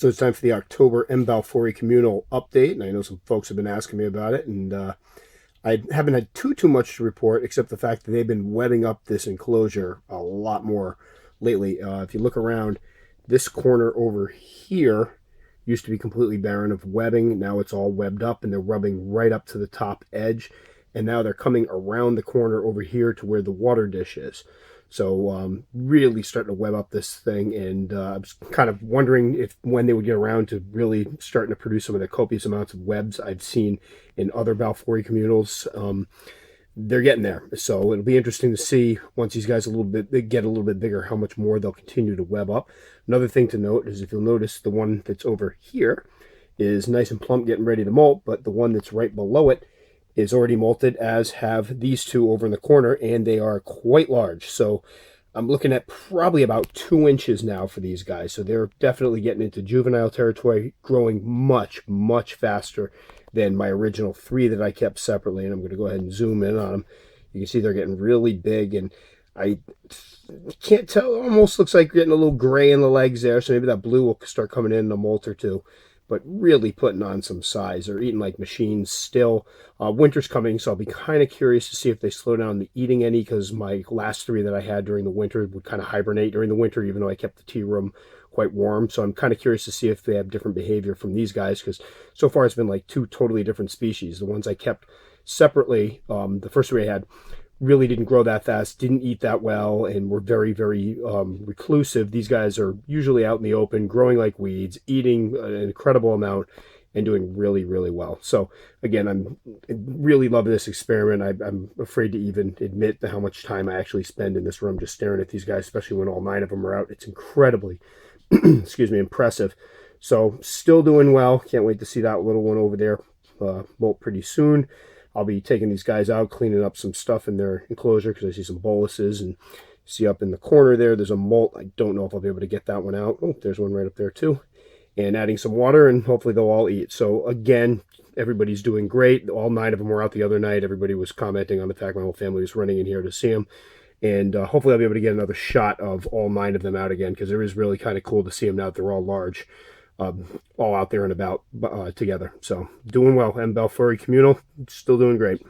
So it's time for the October balfouri Communal update, and I know some folks have been asking me about it, and I haven't had too much to report, except the fact that they've been webbing up this enclosure a lot more lately. If you look around, this corner over here used to be completely barren of webbing. Now it's all webbed up, and they're rubbing right up to the top edge, and now they're coming around the corner over here to where the water dish is. So really starting to web up this thing, and I was kind of wondering if when they would get around to really starting to produce some of the copious amounts of webs I've seen in other balfouri communals. They're getting there, so it'll be interesting to see once these guys get a little bit bigger how much more they'll continue to web up. Another thing to note is if you'll notice, the one that's over here is nice and plump, getting ready to molt, but the one that's right below it is already molted, as have these two over in the corner, and they are quite large. So I'm looking at probably about 2 inches now for these guys. So they're definitely getting into juvenile territory, growing much faster than my original 3 that I kept separately. And I'm going to go ahead and zoom in on them. You can see they're getting really big, and I can't tell. It almost looks like getting a little gray in the legs there. So maybe that blue will start coming in a molt or two. But really putting on some size. They're eating like machines still. Winter's coming, so I'll be kind of curious to see if they slow down the eating any, because my last 3 that I had during the winter would kind of hibernate during the winter, even though I kept the tea room quite warm. So I'm kind of curious to see if they have different behavior from these guys, because so far it's been like 2 totally different species. The ones I kept separately, the first 3 I had, really didn't grow that fast, didn't eat that well, and were very reclusive. These guys are usually out in the open, growing like weeds, eating an incredible amount, and doing really well. So again, I'm really loving this experiment. I'm afraid to even admit how much time I actually spend in this room just staring at these guys, especially when all 9 of them are out. It's incredibly excuse me, impressive. So still doing well. Can't wait to see that little one over there molt pretty soon. I'll be taking these guys out, cleaning up some stuff in their enclosure, because I see some boluses, and see up in the corner there's a molt. I don't know if I'll be able to get that one out. Oh, there's one right up there too. And adding some water, and hopefully they'll all eat. So again, everybody's doing great. All 9 of them were out the other night. Everybody was commenting on the fact my whole family was running in here to see them. And hopefully I'll be able to get another shot of all 9 of them out again, because it is really kind of cool to see them now that they're all large. All out there and about together. So doing well. balfouri Communal, still doing great.